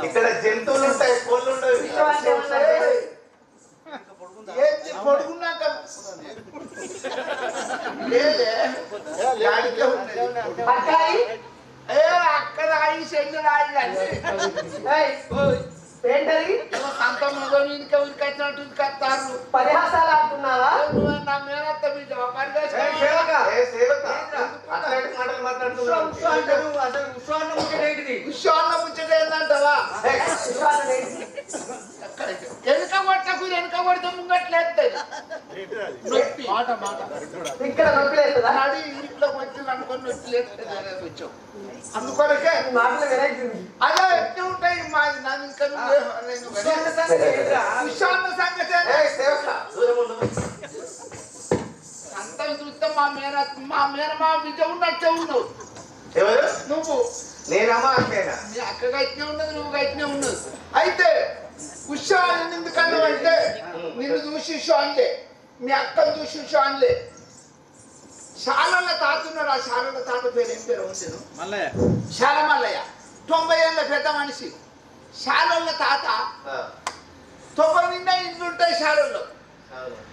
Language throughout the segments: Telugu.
ఇక్కడ జంతువులు ఉంటాయి, కోళ్ళు ఉండవు. పడుకున్నాక అక్కడ ఆయి చెండు రాయి అంత మగని ఉరికొచ్చినట్టు ఉరికొస్తారు. పరిహాసాలు ఆడుతున్నావా? నా మేనత్త బిడ్డ ఉషాన్న ముచ్చట ఏందంటావా? వెనుక కొట్టకు, వెనుక కొడితే ముంగట్లేదు ఇక్కడ నొప్పిలేస్తుందా? నడి ఇంట్లో వచ్చి అనుకొని నొప్పిలేదు వచ్చావు. అందుకొరకే అలా ఎట్లా ఉంటాయి మాది. నా ఇంకా విషాన్న సంగతి అంతం చూస్తే మా మేనమా బిడ్డ ఉన్నట్టే ఉన్నావు. నువ్వు నేనమ్మా అంతేనా? నీ అక్క గట్టినే ఉన్నది, నువ్వు గట్టినే ఉన్నది. అయితే ఉషా ఎందుకన్నావు అంటే నిన్ను చూసి ఉషాన్లే, మీ అక్కను చూసి ఉషాన్లే. శాలల తాత ఉన్నాడు. ఆ శాలల తాత పేరు ఏం పేరు వచ్చాను? శాల మల్లయ్య. 90 ఏళ్ళ పెద్ద మనిషి. శాలల తాత 90 నిండా ఇండ్లు ఉంటాయి శాలల్లో.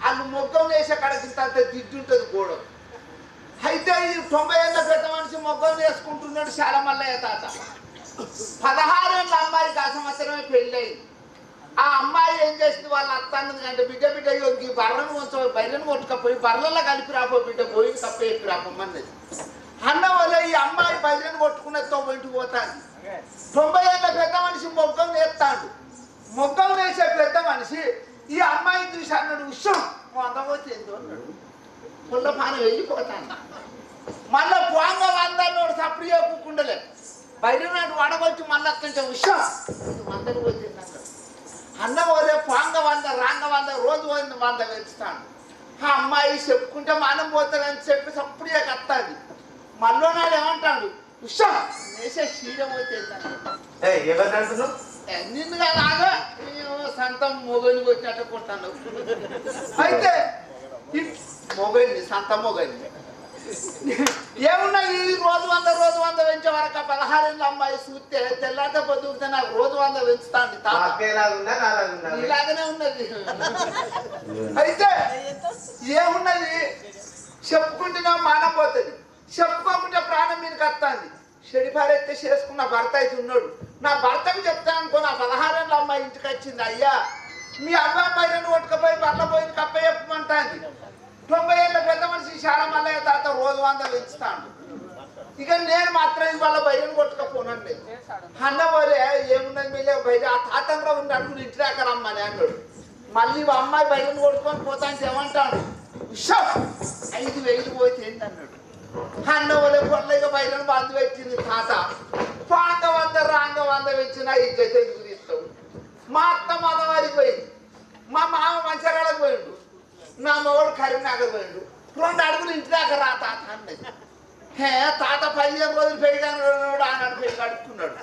వాళ్ళు మొగ్గం వేసే కడకి అంత దిడ్డుంటుంది గోడ. అయితే ఈ 90 ఏళ్ళ పెద్ద మనిషి మొగ్గం వేసుకుంటున్నాడు శాల మల్లయ్య తాత. 16 ఏళ్ళ అమ్మాయికి ఆ సంవత్సరమే పెళ్ళయింది. ఆ అమ్మాయి ఏం చేసింది? వాళ్ళ అత్త అన్నది అంటే బిడ్డ ఈ బర్రెను కొంచెం బర్రెను కొట్టుకపోయి బర్రెల్లో కలిపి రాపో బిడ్డ పోయి కప్పేపి రాపమ్మన్నది. అన్న వల్ల ఈ అమ్మాయి బర్రెను కొట్టుకున్నది 90 పోతాను. 90 ఏళ్ళ పెద్ద మనిషి మొగ్గం వేస్తాడు. మొగ్గం వేసే పెద్ద మనిషి ఈ అమ్మాయిని చూసి అన్నాడు, ఉషం అందపోతే ఏందో అన్నాడు. పుల్ల పాన వెళ్ళిపోతాను. మళ్ళా పోంగ వందన్నోడు సప్పుడు చెప్పుకుండలే. బయట నాటి వడగొచ్చి మళ్ళీ అక్కడి ఉషం వందలు వచ్చింది అన్నాడు. అన్న పోతే పాంగ వంద రాంగ వంద రోజు 100 పెంచుతాడు. ఆ అమ్మాయి చెప్పుకుంటే మనం పోతానని చెప్పి సప్పుడు కత్తాది. మళ్ళీ నాడు ఏమంటాడు, ఉషా వేసే క్షీరం పోతే ఎవరినంటున్నావు? నిన్నుగా లాగా సంతం మొగలికి వచ్చినట్టు కొట్టాను. అయితే మొగలిని సంత మొగలిని ఏమున్నా ఈ రోజు 100 పెంచే వరకు 16 ఏళ్ళ అమ్మాయి చూస్తే తెల్లారితే పొద్దుతే నాకు రోజు 100 పెంచుతాండి. ఇలాగనే ఉన్నది. అయితే ఏమున్నది చెప్పుకుంటున్నా మానం పోతుంది, చెప్పుకోకుంటే ప్రాణం మీదకి వస్తుంది. చెడిపారెత్తే చేసుకున్న భర్త అయితే ఉన్నాడు. నా భర్తకు చెప్తాను అనుకో, నా 16 ఏళ్ళ అమ్మాయి ఇంటికి వచ్చింది. అయ్యా మీ అబ్బాయి 2 కొట్టుకపోయి బర్ల పోయి కప్ప చెప్పమంటాంది. 90 ఏళ్ళ పెద్ద మనిషి శాల మల్లయ్య తాత రోజు 100 పెంచుతాడు. ఇక నేను మాత్రం ఇవాళ బయటను కొట్టుకపోనండి. అన్న పోలే ఏమున్నది మీలే బయట ఆ తాతంలో ఉండి అడుగులు ఇంటి దాకా రమ్మని అన్నాడు. మళ్ళీ అమ్మాయి బయటను కొట్టుకొని పోతానికి ఏమంటాడు, 5,000 పోతే ఏంటన్నాడు. అన్న పోలే పొల్లగా బయటను బంధు పెట్టింది తాత. పాంగ 100 రాంగ 100 పెంచిన ఇజ్జత గురిస్తావు. మా అత్త మదవారికి పోయింది, మా మామ మంచిర్యాలకు పోయిండు, నా మగడు కరీంనగర్ పోయిండు. 2 అడుగులు ఇంటి దాకా రా తాత అన్నది. తాత 15 రోజులు పెరిగాను ఆనాడు పెరిగి కడుక్కున్నాడు.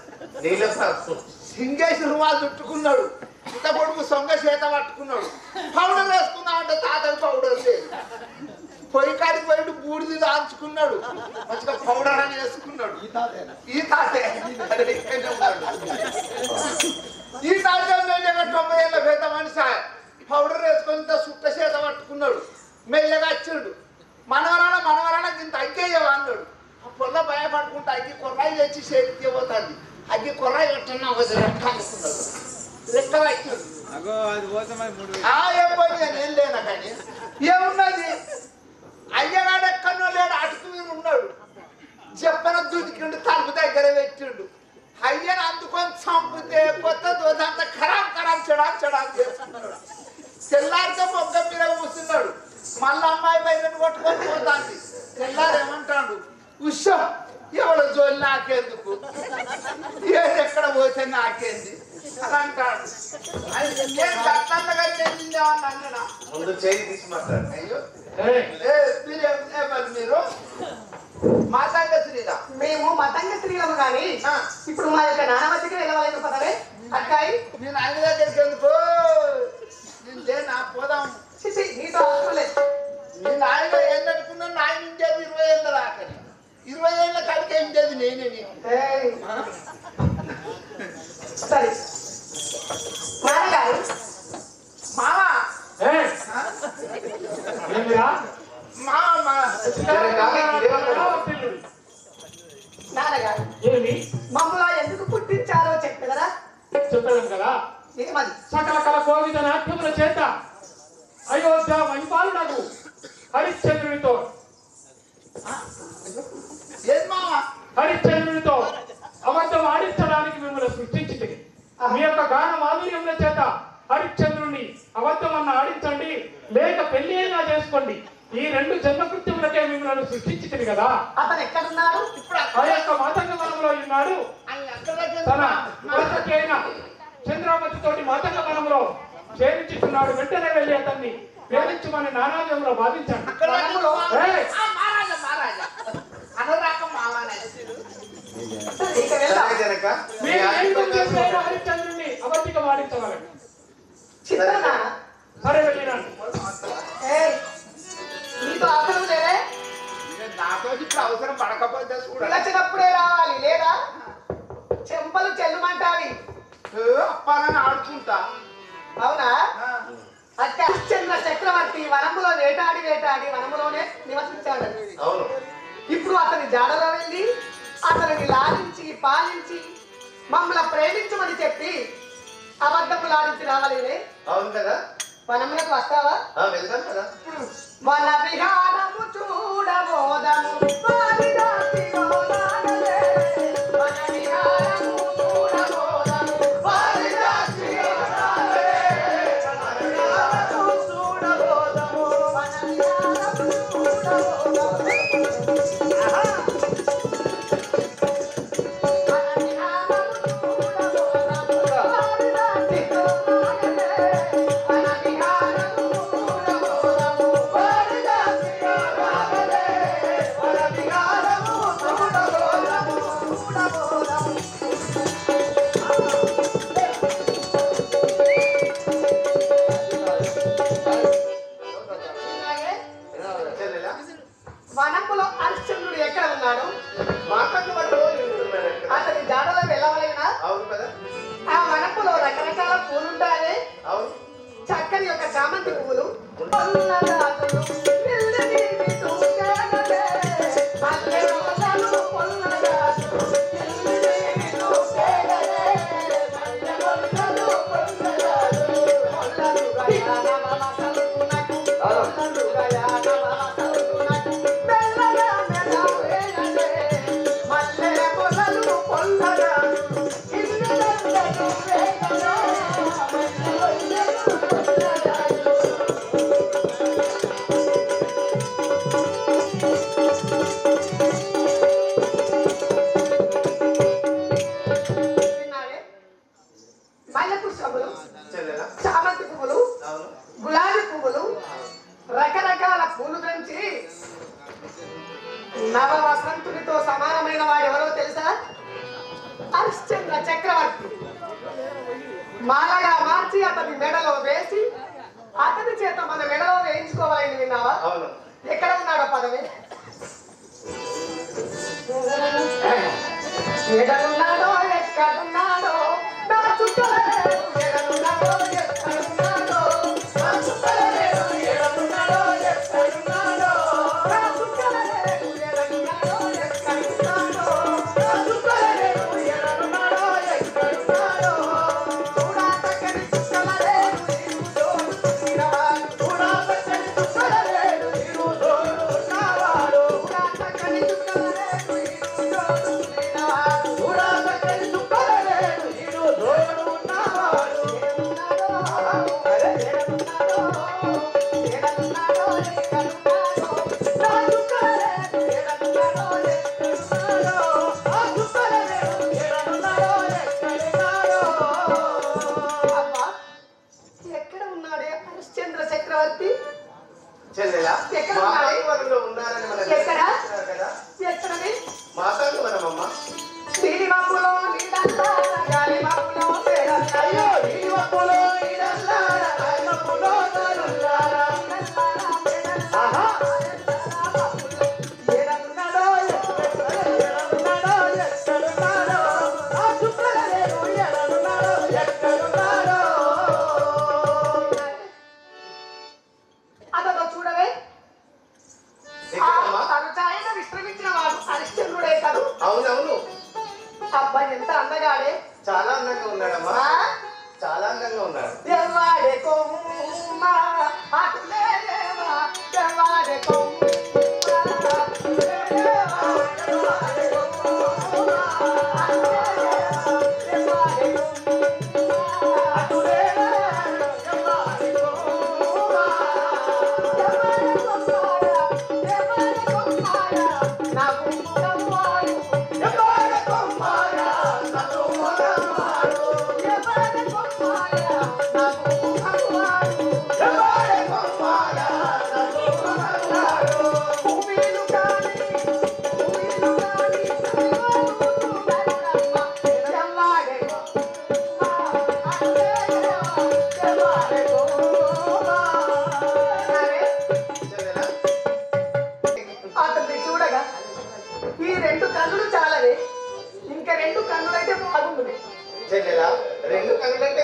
సింగేసి రుమాలు చుట్టుకున్నాడు. ఇంత పొడుగు సొంగ చేత పట్టుకున్నాడు. పౌడర్ వేసుకుందాం అంటే తాతకు పౌడర్ లేదు. పొయ్యి కాడికి పోయి బూడిది దాల్చుకున్నాడు. మంచిగా పౌడర్ అని వేసుకున్నాడు. ఈ తాతే ఈ తాత 90 ఏళ్ళ పెద్ద మనిషి పౌడర్ వేసుకొని సుట్ట చేత పట్టుకున్నాడు. మెల్లగా వచ్చాడు. మనవరాల ఇంత అగ్గేయవా అన్నాడు. ఆ పొల్ల భయపడుకుంటే అగ్గి కొర్రాయి తెచ్చి చేతికి పోతుంది. అగ్గి కొర్రాయి పెట్టినా ఒక రెక్క అనుకున్నాడు. రెక్క వచ్చాడు. ఏం లేనా కానీ ఏమున్నది, అయ్యగాడు ఎక్కడో లేడు, అటుకు మీద ఉన్నాడు. చెప్పన దుదికిండు, తలుపు దగ్గర పెట్టిండు. అయ్యను అందుకొని చంపితే కొత్త దోదంతా ఖరాబ్ చెడా చేసుకున్నాడు. తెల్లారితో మొగ్గ మీద కూర్చున్నాడు. మళ్ళీ అమ్మాయి బయటను కొట్టుకొని పోతాంది. తెల్లారు ఏమంటాడు, ఉషా ఎవడో జోలి నాకేందుకు, ఎక్కడ పోతే నాకేంది అని అంటాడు. నేను గట్లగా చెందిందేమన్నా అన్నా ముందు చేయి తీసి మాట్లాడు. అయ్యో మీరు మాతంగ స్త్రీలా? మేము మతంగ స్త్రీలము కానీ ఇప్పుడు మా యొక్క నానవతికి వెళ్ళవలేదు పదవే అక్కాయి. నేను ఆయన దగ్గరికి ఎందుకు నా పోదాం. నీతో అవసరం లేదు. నేను ఆయన ఏం నడుకున్నాను. ఆయన ఉండేది 20 ఏళ్ళ దాకా. 20 ఏళ్ళ కడికే ఉండేది నేనే. సరే చెప్పాను కదా. ఏమది సకల కల కోవిద నాట్యముల చేత అయోధ్య మహిపాలునకు హరిశ్చంద్రునితో ఏం మావా హరిశ్చంద్రునితో అబద్ధం ఆడించడానికి మిమ్మల్ని సృష్టించింది. మీ యొక్క గాన మాధుర్యముల చేత హరిశ్చంద్రుని అబద్ధం అన్న ఆడించండి, లేక పెళ్లి అయినా చేసుకోండి. ఈ రెండు జన్మకృత్యములకే మిమ్మల్ని సృష్టించింది కదా. అతను ఎక్కడున్నాడు ఇప్పుడు ఆ యొక్క మాతంగ వనంలో ఉన్నాడు. ఆయన ఎక్కడ తన కొడుకు అయిన చంద్రావతి తోటి మాతంగ వనంలో చేరించుకున్నాడు. వెంటనే వెళ్ళి అతన్ని ప్రేమించమని నానాజంలో బాధించాడు. ఏయ్! మహారాజా అనురాకం మావానే ఇక వెళ్దాం. సరే జనక మీరు ఏ విధంగా చేసినా హరిశ్చంద్రుని అబద్ధిక వాడించవాలండి. చిత్రనా సరే వెళ్ళినాను. ఏయ్, నీతో అవసరం లేదే నాతో ఇప్పుడు అవసరం పడకపోతే కూడా పిలచినప్పుడే రావాలి లేదా చెంపలు చెల్లుమంటావి. అప్పాలని ఆడుకుంటా అవునా అత్యశ్చంద్ర చక్రవర్తి వనములో వేటాడి వేటాడి వనములోనే నివసించాడు. అవును ఇప్పుడు అతని జాడలో వెళ్ళి అతనిని లాలించి పాలించి మమ్మల్ని ప్రేమించమని చెప్పి అబద్ధపు లాలించి రావాలి. అవును కదా. వనములకు వస్తావా? వెళ్తాం కదా. వన విహారము చూడబోదము వారిదాసిలో నాగలే. వన విహారము చూడబోదము వారిదాసిలో నాగలే. వన విహారము చూడబోదము వన విహారము చూడబోదము. ఆహా. వన విహారము చూడబోదము వారిదాసిలో నాగలే. వన విహారము చూడబోదము వారిదాసిలో నాగలే. వన విహారము చూడబోదము చూడబోదము. అలాగే చెల్లెలా వనములో హరిశ్చంద్రుడు ఎక్కడ ఉన్నాడు? మాటకు పట్టు వింటున్నాడు ఇక్కడ. అతని జాడలో వెళ్ళవలైనా అవును కదా. ఆ వనపులో రకరకాల పూలుంటాయి. అవును చక్కని యొక్క చామంతి పువ్వులు పొల్లగాజులు, పిల్లని తూగలే. మల్లె మొగ్గలు పొల్లగాజులు, పిల్లని తూగలే. మల్లె మొగ్గలు పొల్లగాజులు, పొల్లలుగా నవవసంతునకు, పొల్లలుగా నవవసంతునకు, మెల్లగా మెల్లవేలలే. మల్లె మొగ్గలు పొల్లగాజులు, పిల్లందరూ వేగలే. మల్లె పుష్పములు, చెల్లెలా చామంతి పువ్వులు, అవును గులాబీ పువ్వులు, రకరకాల పూలు ధరించి నవ వసంతునితో సమానమైన వాడు ఎవరో తెలుసా? హరిశ్చంద్ర చక్రవర్తి. మాలగా మార్చి అతని మెడలో వేసి అతని చేత మన మెడలో వేయించుకోవాలని విన్నావా? అవును ఎక్కడ ఉన్నాడో పదవి? ఎక్కడున్నాడో ఎక్కడున్నాడో నా చుట్టలేడు. ఎక్కడున్నాడో ఎక్కడున్నాడో నా చుట్టలేడు. ఎక్కడున్నాడో ఎక్కడున్నాడో నా చుట్టలేడు. ఎక్కడున్నాడో ఎక్కడున్నాడో నా చుట్టలేడు. ఎక్కడున్నాడో ఎక్కడున్నాడో చూడా చక్కని చుట్టలేడు. నీవు తోడుకున్నవాడు చూడా చక్కని చుట్టలేడు. నీవు తోడుకున్నవాడు చూడా చక్కని చుట్టలేడు. నీవు తోడుకున్నవాడు చూడా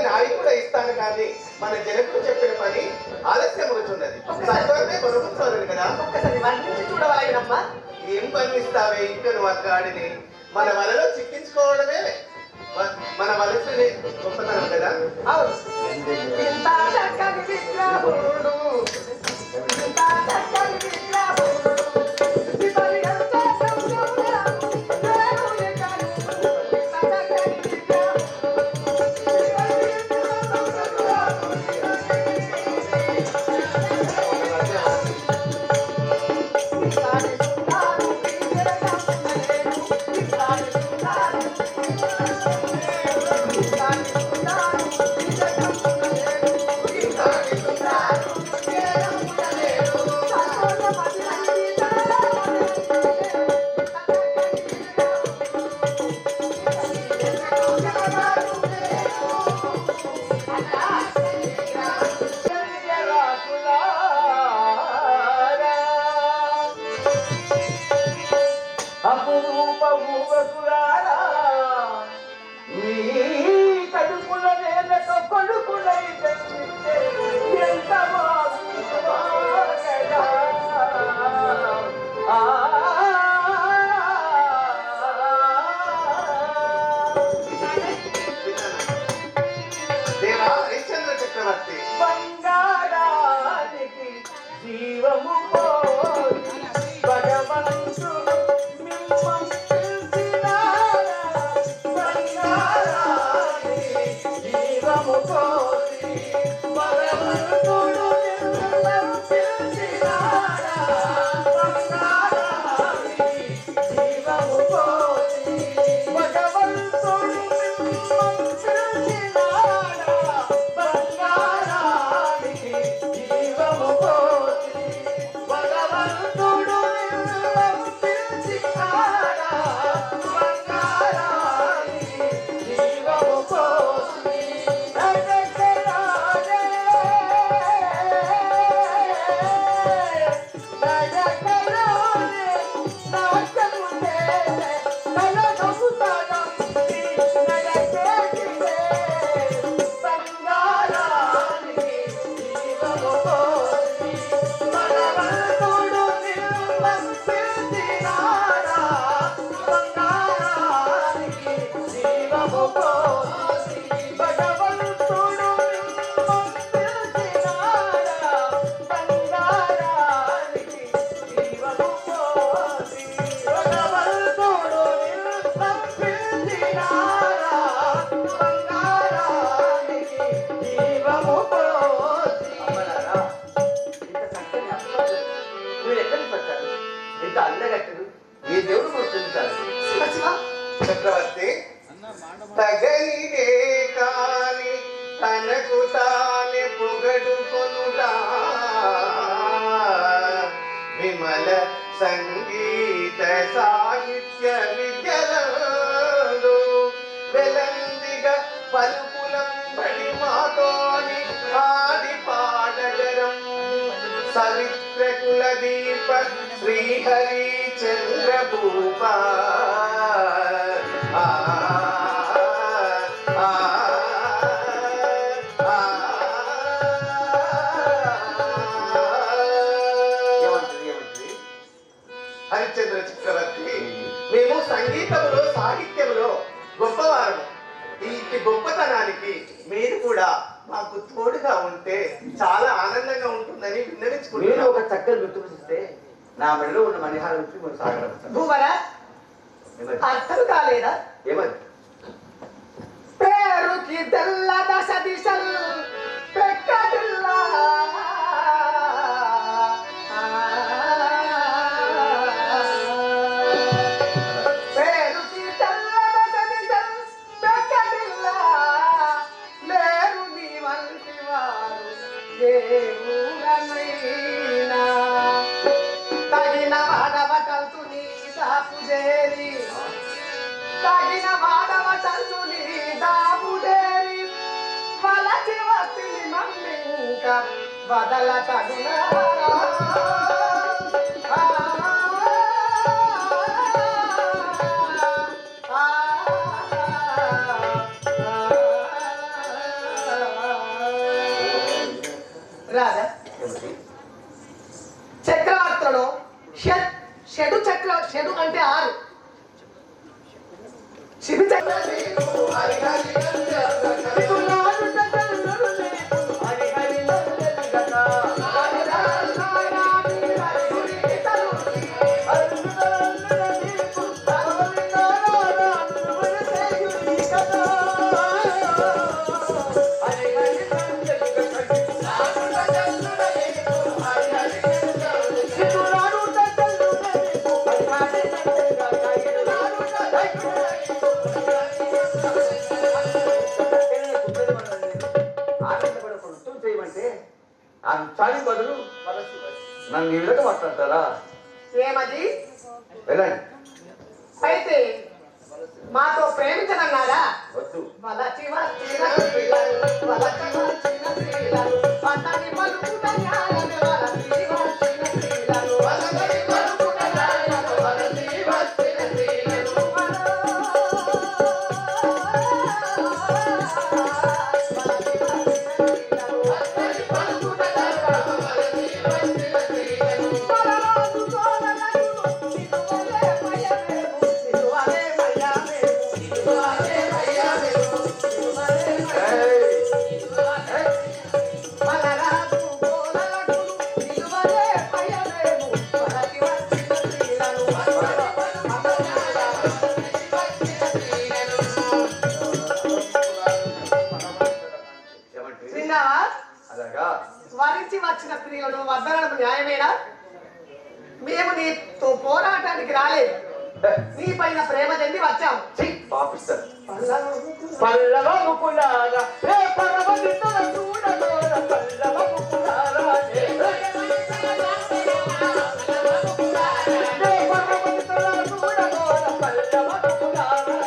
నాయి కూడా ఇస్తాను కానీ మన జనకుడు చెప్పిన పని ఆలస్యం అవుతున్నది. సత్వరమే కొనుక్కోవాలి కదా. ఒక్కసారి వర్ణించి చూడవలగినమ్మా. ఏం వర్ణిస్తావే ఇంకా నువ్వు అక్కడిని? మన వలలో చిక్కించుకోవడమే మన వలసని గొప్పతనం కదా. అవును. ఇంత చక్కని విగ్రహముడు, ఇంత చక్కని విగ్రహముడు, విపరి ఎంత సంయమము, నేను ఎగను. ఇంత చక్కని విగ్రహముడు, విపరి ఎంత సంయమము. ఇంతాని సుందరు విజయము, ఇంతాని సుందరు దేవా హరిశ్చంద్ర చక్రవర్తి, బంగారానికి జీవము పోసి భగవంతుడు మిమ్మల్ని పిలిచినాడా. బంగారానికి జీవము పోసి భగవంతుడు మిమ్మల్ని పిలిచినాడా. బంగారానికి జీవము పోసి భగవంతుడు మిమ్మల్ని పిలిచినాడా. బంగారానికి జీవము పోసి భగవంతుడు మిమ్మల్ని పిలిచినాడా. బంగారానికి జీవము పోసి నడకరాడే, నడకరాడే, నాట్యముందే నడనముతనంది నడకేటిదే. బంగారానికి జీవము పోసి భగవంతుడు మిమ్మల్ని పిలిచినాడా. బంగారానికి జీవము పోసి భగవంతుడు మిమ్మల్ని పిలిచినాడా. బంగారానికి జీవము పోసి భగవంతుడు మిమ్మల్ని పిలిచినాడా. బంగారానికి జీవము పోసి. అమ్మలారా, ఇంత చక్కని అమ్మలు మీరు ఎక్కడి నుంచి వచ్చారు? ఇంత అందగట్టరు ఏ దేవుడు గుర్తుంటారు? శివ శివ, చక్రవర్తి తగనిదే కాని తనకు తానే పొగడుకొనుట విమల సంగీత సాహిత్య విద్యలందు వెలందిగా పలుకులంబడి మాతోని ఆడి పాడగరం సవిత్రకుల దీప శ్రీహరి చంద్రభూప ఆ ఆ ఏమంటారు? హరిశ్చంద్ర చక్రవర్తి, మేము సంగీతంలో సాహిత్యంలో గొప్పవారము. ఈ గొప్పతనానికి మీరు కూడా మాకు తోడుగా ఉంటే చాలా ఆనందంగా ఉంటుందని మీరు విన్నవించుకుంటున్నాను. ఒక చక్కని గుర్తుపిస్తే నా మెడలో ఉన్న మణిహారం నుంచి మీరు సాగలుగుతారు. భూవర ఏమది? అర్థం కాలేదా? ఏమది? పేరుకి తెల్ల దశ దిశలు పెక్కటిల్లా. పేరుకి తెల్ల దశ దిశలు పెక్కటిల్లా. లేరు నీ వంటి వారు దేవుడనైనా. తగిన వాడవటంతు నీ దాపుదేరి, తగిన వాడవటంతు నీ దాపుదేరి. వలచి వస్తిని మమ్మింక వదలతగునా. రాజా చక్రవర్తుడు షెడు అంటే 6 శివి చక్ర చాలి బదులు నన్ను ఈ విధంగా మాట్లాడతారా? ఏమది? వెళ్ళండి. అయితే మాతో ప్రేమించనన్నారా? వద్దు. వలచి వచ్చిన పిల్లలు, వలచి వచ్చిన పిల్లలు, పట్టని పలుకుట న్యాయమే వలచి వచ్చిన పిల్లలు, వలచి పలుకుట న్యాయమే వలచి వచ్చిన పిల్లలు. వరించి వచ్చిన స్త్రీలను వద్దనడం న్యాయమేనా? మేము నీతో పోరాటానికి రాలేదు, నీ పైన ప్రేమ చెంది వచ్చాము. పల్లవముకులారా రే పరమదితన చూడగోర పల్లవముకులారా రే పరమదితన చూడగోర పల్లవముకులారా రే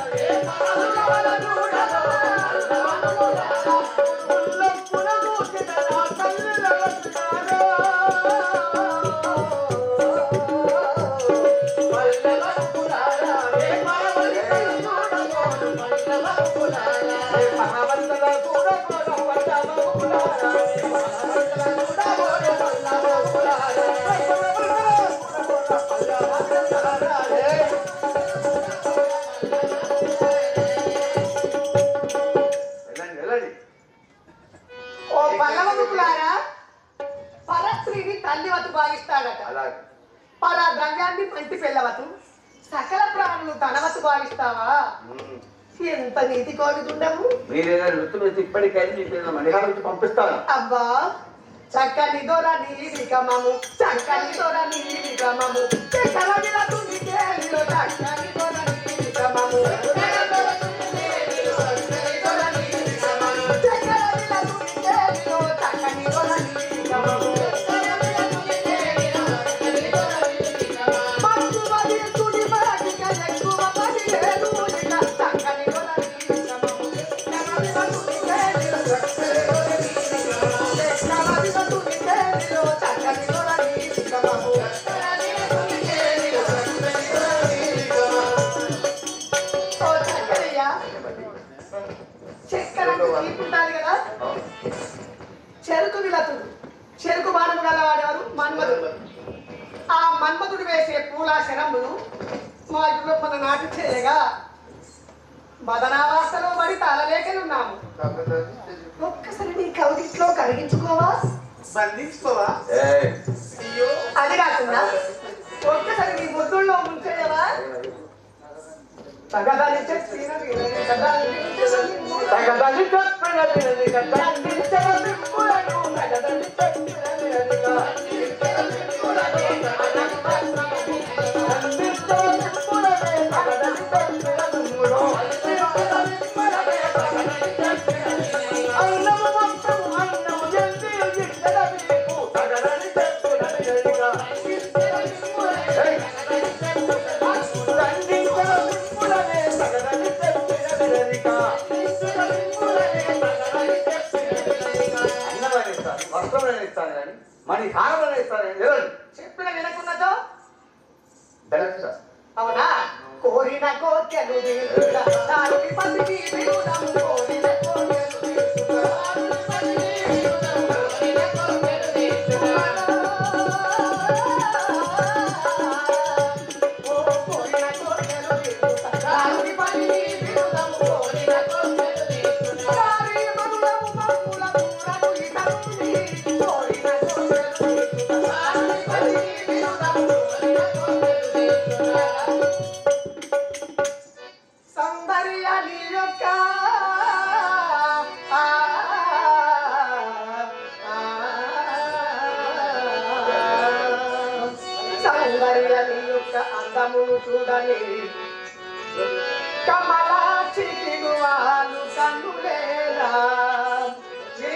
పరస్త్రీని తల్లివతు భావిస్తాడట, పర ద్రవ్యాన్ని మంటి పెళ్ళవతు, సకల ప్రాణులు తనవతు భావిస్తావా? ఎంత నీతి కోరుతుండము. ఇప్పటికైనా పంపిస్తాను. అబ్బా చక్కని దొర నీది కమము, చక్కని దొర నీది కమము, చక్కని దొర నీది కమము, చెరుకు విలతుడు, చెరుకు బాణము గలవాడేవారు మన్మధుడు. ఆ మన్మధుడు వేసే పూల శరములు మా ఇంట్లో మన నాటి చేయగా బదనావాసలో పడి తాళలేకనున్నాము. ఒక్కసారి నీ కౌగిట్లో కరిగించుకోవా, బంధించుకోవా? అయ్యో అది కాకుండా ఒక్కసారి నీ ముద్దుల్లో ముంచేయవా? తగదాలి చెప్పిన తగదని చెప్పిన వినదిగా తండ్రించిన విప్పులను తగదని చెప్పిన వినదిగా తండ్రించిన విప్పులనే తగదని చెప్పిన విమ్ములో అన్నము మొత్తము అన్నము జల్ది గిట్టల వీపు తగదని చెప్పిన వినదిగా తండ్రించిన విప్పులనే తగదని చెప్పిన వినదిగా వస్త్రములను ఇస్తాను కానీ మణి హారములను ఇస్తాను. చెప్పిన వినకున్నదో బెలక్స అవునా? కోరిన కోర్కెలు తీర్చుగా దానికి పసికి విరుదము, కోరిన కోర్కెలు తీర్చుగా దానికి పసికి విరుదము, కోరిన కోర్కెలు అయ్య నీ యొక్క అందమును చూడని కమలాక్షికి వాళ్ళు కన్నులేరా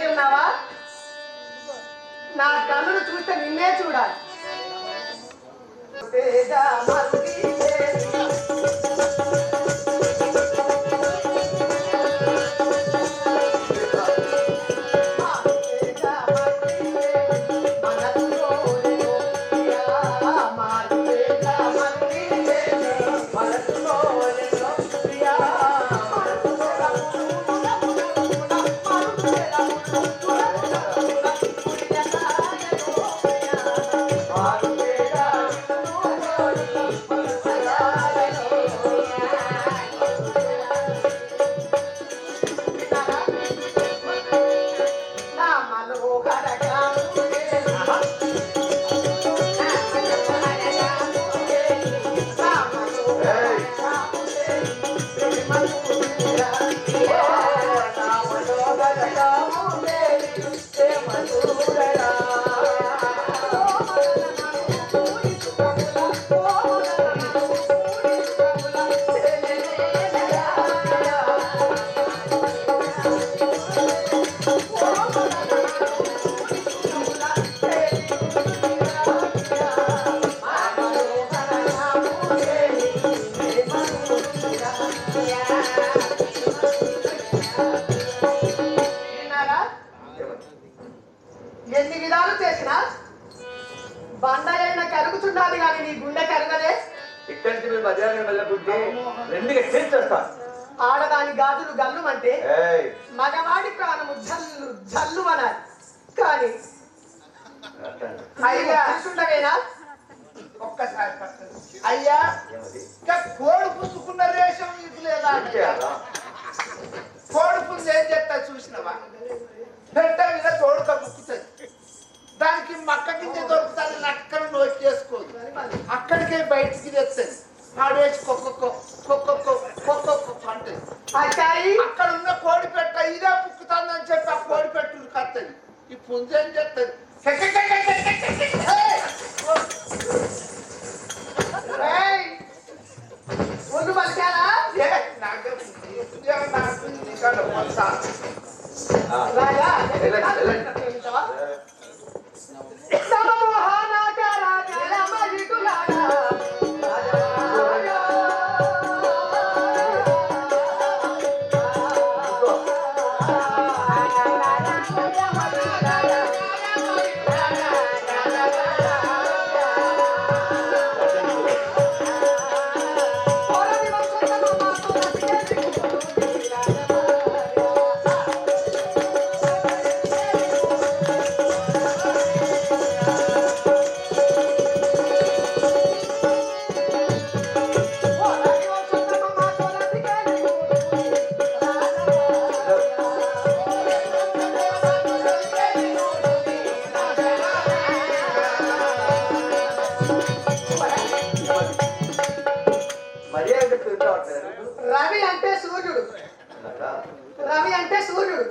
ఉన్నావా నా కన్నులు చూస్తే నిన్నే చూడాలి తేజ మల్లి ఎన్ని విధాలు చేసినా బండలైన కరుగుచున్నది కానీ నీ గుండె కరగదే ఇక్కడి నుంచి మీరు మధ్యాహ్నం వెళ్ళకుంటే రెండుగా చేస్తాను ఆడదాని గాజులు గల్లు అంటే మగవాడి ప్రాణము జల్లు జల్లు అనాలి కానీ అయ్యా చూసుండవేనా ఒక్కసారి పక్కన. అయ్యా ఇంకా కోడి పుచ్చుకున్న రేషం ఇది లేదా కోడి పుంజు ఏం చేస్తా చూసినవా పెట్ట మీద తోడుక ముక్కుతుంది దానికి మక్క కింద దొరుకుతుంది నక్కన నోట్ చేసుకోదు అక్కడికే బయటికి తెస్తుంది ఆడేసి అంటుంది అక్కడ ఉన్న కోడి పెట్ట ఇదే పుక్కుతుంది అని చెప్పి ఆ కోడి పెట్టు కత్తది ఈ పుంజు ఏం చేస్తుంది ఒళ్ళు పలికారా రాజా రవి అంటే సూర్యుడు రవి అంటే సూర్యుడు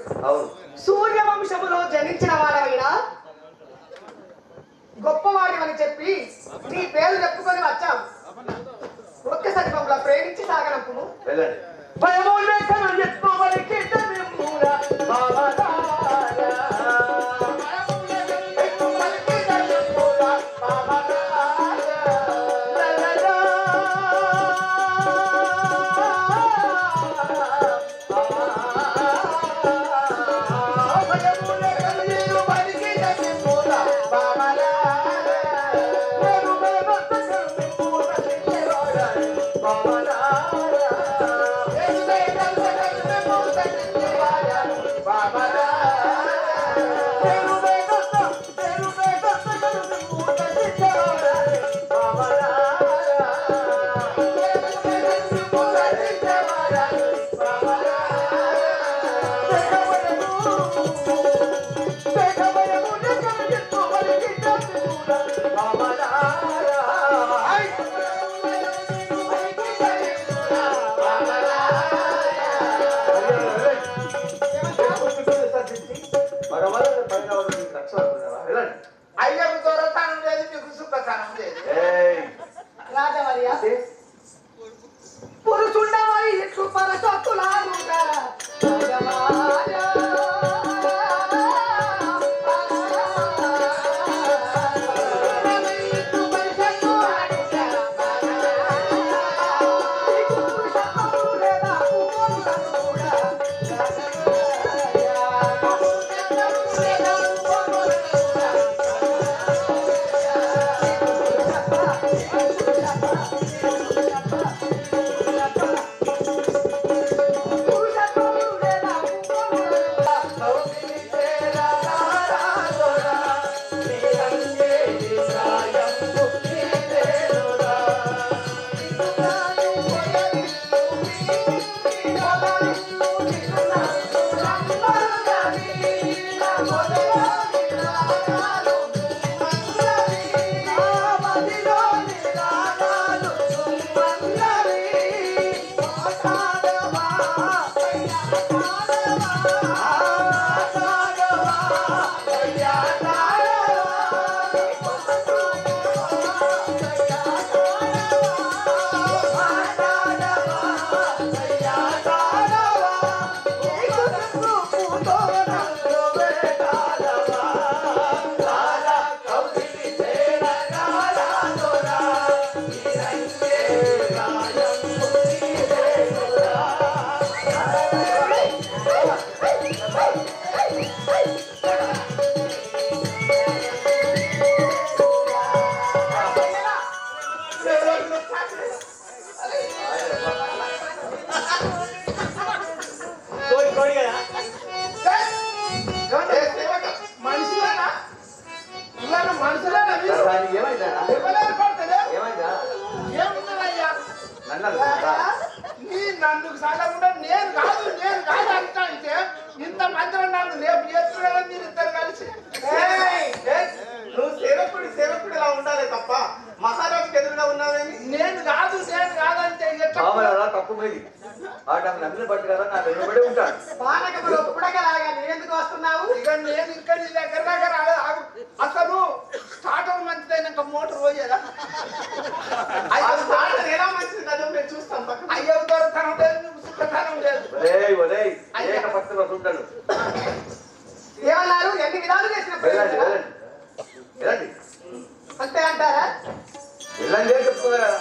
సూర్య వంశములో జనించిన వాడైనా గొప్పవాడి అని చెప్పి నీ పేరు చెప్పుకొని వచ్చాం ఒక్కసారి మమ్మల్ని ప్రేమించి సాగనంపు అయ్యకు దొరతనం లేదు మీకు సుఖతనం లేదు మనుషులేనా ఇవాళ మనుషులేనా మీరు? ఏమైందా ఎవరు పడతారు? ఏమైందా ఏమున్నదయ్యా నన్ను నన్ను సాగకుండా నేను కాదు అంటా అంటే ఇంత మందిరం నన్ను రేపు చేస్తున్నారా మీరు ఇద్దరు కలిసి? నువ్వు సేవకుడు ఇలా ఉండాలి తప్ప మహారాజుకి ఎదురుగా ఉన్నావేమి? నేను కాదు అంటే ఎట్లా? మామూలు తప్పు మీది ఆట నమ్మిన పట్టు కదా నా వెనుబడి ఉంటాడు పానకములో పుడకలాగా నేనెందుకు వస్తున్నావు? ఇక నేను ఇక్కడ నీ దగ్గర రాలేదు. అసలు స్టార్టర్ మంచిదైనాక మోటార్ పోయేదా? ఆ స్టార్టర్ ఎలా మంచిది కదా మేము చూస్తాం పక్కన. అయ్యో దొరకనం లేదు, సుఖతనం లేదు. ఒరేయ్ ఏక పత్తులో ఉంటాడు ఏమన్నారు? ఎన్ని విధాలు చేసిన వెళ్ళండి వెళ్ళండి వెళ్ళండి అంతే అంటారా? వెళ్ళండి అని చెప్తున్నా కదా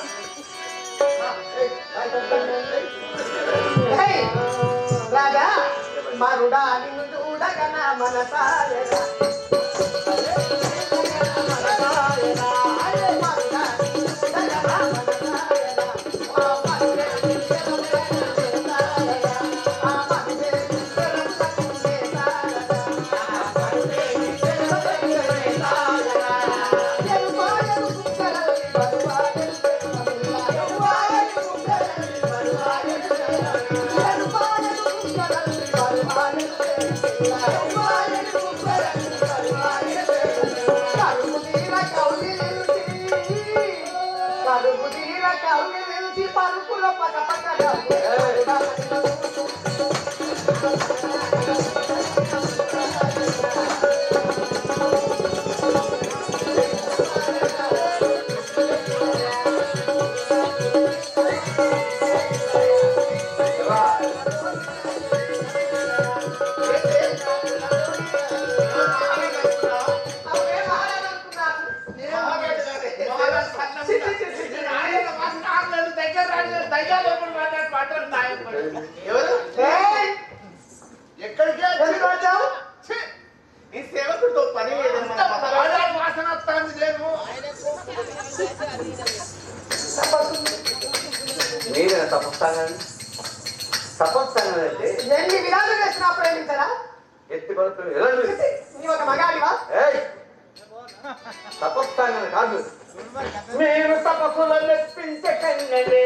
హే, రాజా మరుడా నిన్ను చూడగన మనసాయనా పరుపులో పక్క పక్కగా ఎవరు? ఎక్కడికి ఎందుకు వచ్చావు? ఈ సేవకుడితో పని లేదని మన మహారాజు వాసన వస్తుంది నేను మీరేనా తపస్సాంగం తపస్సాంగం అంటే ఎన్ని విధాలు చేసినా ప్రేమించరా? ఎత్తి పడుతుంది వెళ్ళండి నీ ఒక మగాడివా? ఏయ్ తపస్సాంగం కాదు మీరు తపస్సులు మెప్పించకండి